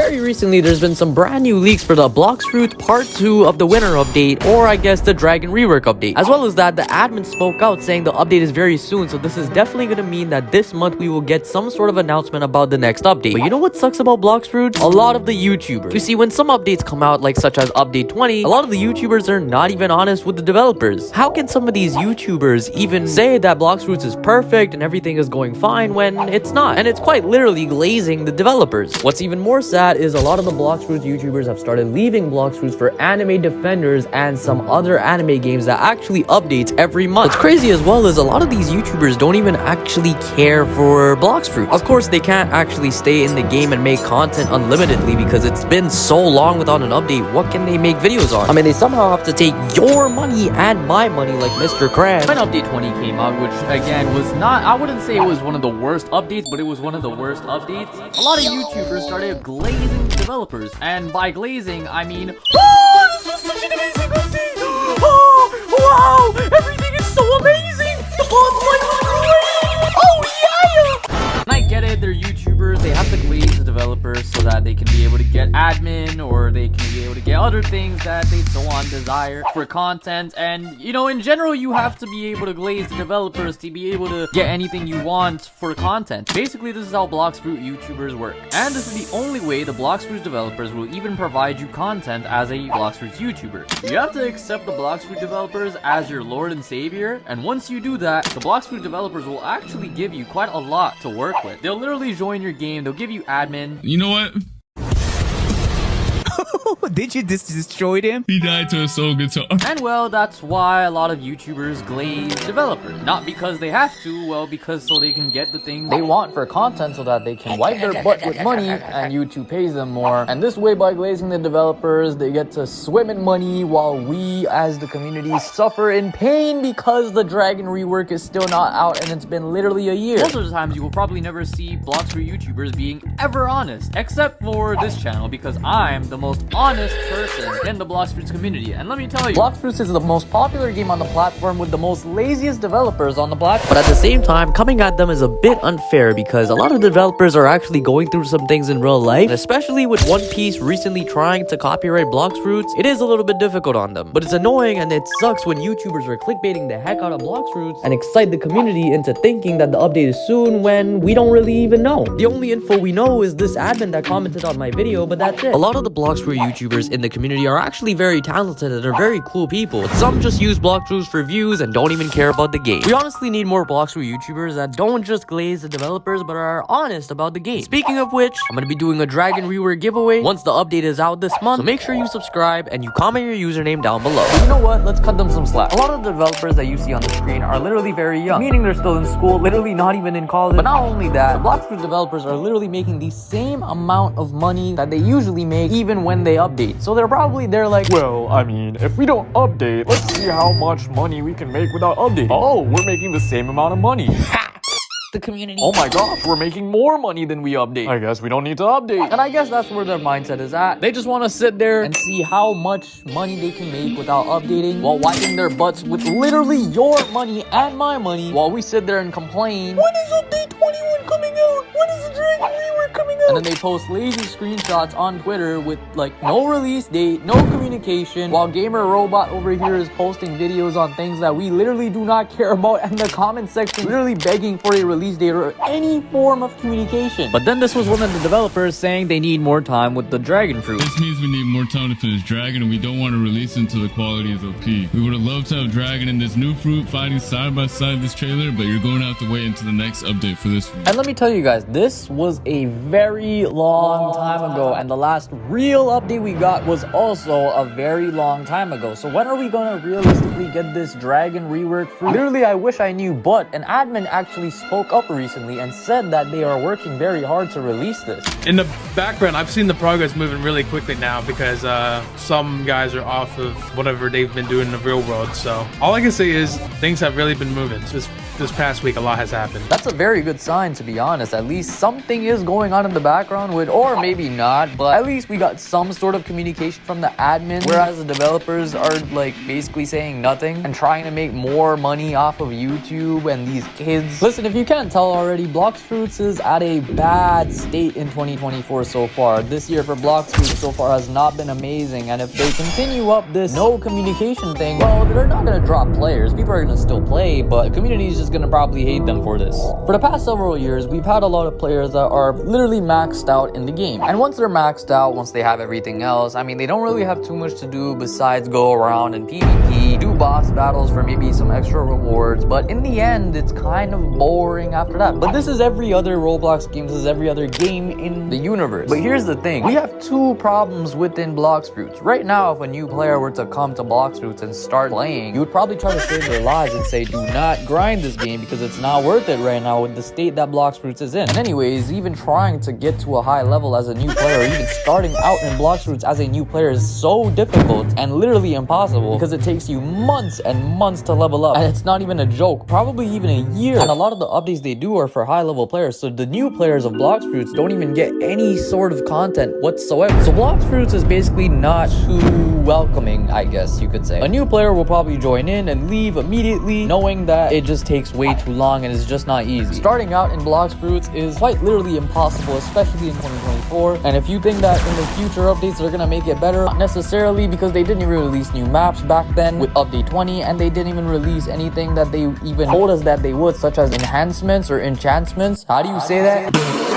very recently, there's been some brand new leaks for the Blox Fruits Part 2 of the winter update, or I guess the Dragon Rework update. As well as that, the admin spoke out saying the update is very soon, so this is definitely going to mean that this month we will get some sort of announcement about the next update. But you know what sucks about Blox Fruits? A lot of the YouTubers. You see, when some updates come out, like such as Update 20, a lot of the YouTubers are not even honest with the developers. How can some of these YouTubers even say that Blox Fruits is perfect and everything is going fine when it's not? And it's quite literally glazing the developers. What's even more sad is a lot of the Blox Fruits YouTubers have started leaving Blox Fruits for Anime Defenders and some other anime games that actually updates every month. What's crazy as well is a lot of these YouTubers don't even actually care for Blox Fruits. Of course, they can't actually stay in the game and make content unlimitedly because it's been so long without an update. What can they make videos on? I mean, they somehow have to take your money and my money like Mr. Krabs. When Update 20 came out, which again was not, I wouldn't say it was one of the worst updates, but it was one of the worst updates. A lot of YouTubers started glazing developers, and by glazing, I mean, oh, this was such an amazing update! Oh, wow, everything is so amazing! The boss like, oh yeah! And I get it, they're YouTubers, they have to glaze the developers so that they can be able to get admin, or they can be able to get other things that they so on desire for content. And you know, in general, you have to be able to glaze the developers to be able to get anything you want for content. Basically, this is how Blox Fruit YouTubers work, and this is the only way the Blox Fruit developers will even provide you content as a Blox Fruit YouTuber. You have to accept the Blox Fruit developers as your lord and savior, and once you do that, the Blox Fruit developers will actually give you quite a lot to work with. They'll literally join your game, they'll give you admin. You know what? Did you just destroy him? He died to a soul guitar. And well, that's why a lot of YouTubers glaze developers. Not because they have to, well, because so they can get the thing they want for content so that they can wipe their butt with money and YouTube pays them more. And this way, by glazing the developers, they get to swim in money while we as the community suffer in pain because the Dragon Rework is still not out and it's been literally a year. Most of the times, you will probably never see Blox Fruit YouTubers being ever honest, except for this channel, because I'm the most honest person in the Blox Fruits community. And let me tell you, Blox Fruits is the most popular game on the platform with the most laziest developers on the platform. But at the same time, coming at them is a bit unfair because a lot of developers are actually going through some things in real life, and especially with One Piece recently trying to copyright Blox Fruits, it is a little bit difficult on them. But it's annoying and it sucks when YouTubers are clickbaiting the heck out of Blox Fruits and excite the community into thinking that the update is soon when we don't really even know. The only info we know is this admin that commented on my video, but that's it. A lot of the Blox Fruit YouTubers in the community are actually very talented and are very cool people, but some just use Blox Fruits for views and don't even care about the game. We honestly need more Blox Fruit YouTubers that don't just glaze the developers but are honest about the game. Speaking of which, I'm gonna be doing a Dragon Rework giveaway once the update is out this month, so make sure you subscribe and you comment your username down below. But you know what? Let's cut them some slack. A lot of the developers that you see on the screen are literally very young, meaning they're still in school, literally not even in college. But not only that, the Blox Fruit developers are literally making the same amount of money that they usually make even when they update. So they're probably there like, well, I mean, if we don't update, let's see how much money we can make without updating. Oh, we're making the same amount of money. the community. Oh my gosh, we're making more money than we update. I guess we don't need to update. And I guess that's where their mindset is at. They just want to sit there and see how much money they can make without updating, while wiping their butts with literally your money and my money, while we sit there and complain, when is update 21 coming out? When is the Dragon Rework coming out? And then they post lazy screenshots on Twitter with like no release date, no communication, while Gamer Robot over here is posting videos on things that we literally do not care about, and the comment section literally begging for a release date or any form of communication. But then this was one of the developers saying they need more time with the Dragon Fruit. This means we need more time to finish Dragon, and we don't want to release it until the quality is OP. We would have loved to have Dragon and this new fruit fighting side by side this trailer, but you're going to have to wait until the next update for this one. And let me tell you guys, this was a very long time ago, and the last real update we got was also a very long time ago. So when are we gonna realistically get this Dragon Rework fruit? Literally, I wish I knew, but an admin actually spoke up recently and said that they are working very hard to release this. In the background, I've seen the progress moving really quickly now because some guys are off of whatever they've been doing in the real world. So all I can say is things have really been moving. Just this past week, a lot has happened. That's a very good sign, to be honest. At least something is going on in the background with, or maybe not, but at least we got some sort of communication from the admin, whereas the developers are like basically saying nothing and trying to make more money off of YouTube and these kids. Listen, if you can't tell already, Blox Fruits is at a bad state in 2024 so far. This year for Blox Fruits so far has not been amazing, and if they continue up this no communication thing, well, they're not gonna drop players. People are gonna still play, but the community is just gonna probably hate them for this. For the past several years, we've had a lot of players that are literally maxed out in the game, and once they're maxed out, once they have everything else, I mean, they don't really have too much to do besides go around and PvP, do boss battles for maybe some extra rewards, but in the end, it's kind of boring after that. But this is every other Roblox game, this is every other game in the universe. But here's the thing, we have two problems within Blox Fruits. Right now, if a new player were to come to Blox Fruits and start playing, you would probably try to save their lives and say, do not grind this game because it's not worth it right now with the state that Blox Fruits is in. And anyways, even trying to get to a high level as a new player, or even starting out in Blox Fruits as a new player is so difficult and literally impossible because it takes you months and months to level up, and it's not even a joke, probably even a year. And a lot of the updates they do are for high level players, so the new players of Blox Fruits don't even get any sort of content whatsoever. So Blox Fruits is basically not too welcoming, I guess you could say. A new player will probably join in and leave immediately, knowing that it just takes way too long and it's just not easy. Starting out in Blox Fruits is quite literally impossible, especially in 2024. And if you think that in the future updates they're gonna make it better, not necessarily, because they didn't even release new maps back then with update 20, and they didn't even release anything that they even told us that they would, such as enhancements or enchantments. How do you say that?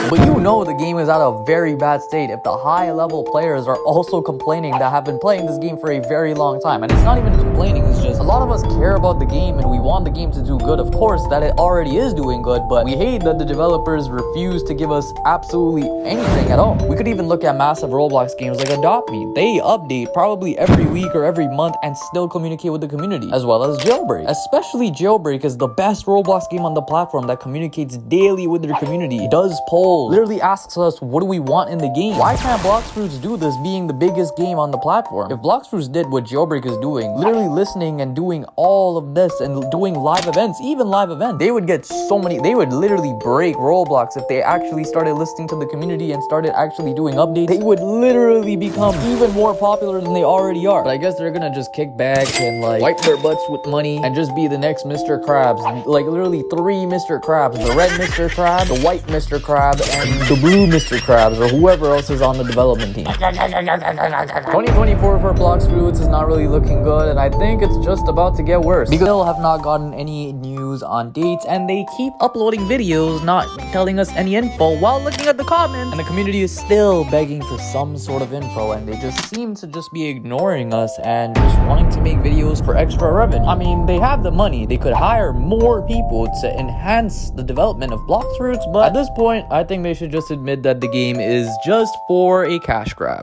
But you know the game is at a very bad state if the high level players are also complaining that have been playing this game for a very long time. And it's not even complaining, it's just a lot of us care about the game and we want the game to do good. Of course that it already is doing good, but we hate that the developers refuse to give us absolutely anything at all. We could even look at massive Roblox games like Adopt Me. They update probably every week or every month and still communicate with the community, as well as Jailbreak. Especially Jailbreak is the best Roblox game on the platform that communicates daily with their community, does polls, literally asks us what do we want in the game. Why can't Blox Fruits do this, being the biggest game on the platform? If Blox Fruits did what Jailbreak is doing, literally listening and doing all of this and doing live events, even live events, they would get so many, they would literally break Roblox if they actually started listening to the community and started actually doing updates. They would literally become even more popular than they already are. But I guess they're gonna just kick back and like wipe their butts with money and just be the next Mr. Krabs. Like literally 3 Mr. Krabs, the red Mr. Krab, the white Mr. Krab, and the blue Mr. Krabs, or whoever else is on the development team. 2024 for Blox Fruits is not really looking good, and I think it's just about to get worse. Because they still have not gotten any news on dates, and they keep uploading videos not telling us any info while looking at the comments, and the community is still begging for some sort of info, and they just seem to just be ignoring us and just wanting to make videos for extra revenue. I mean, they have the money, they could hire more people to enhance the development of Blox Fruits, but at this point I think they should just admit that the game is just for a cash grab.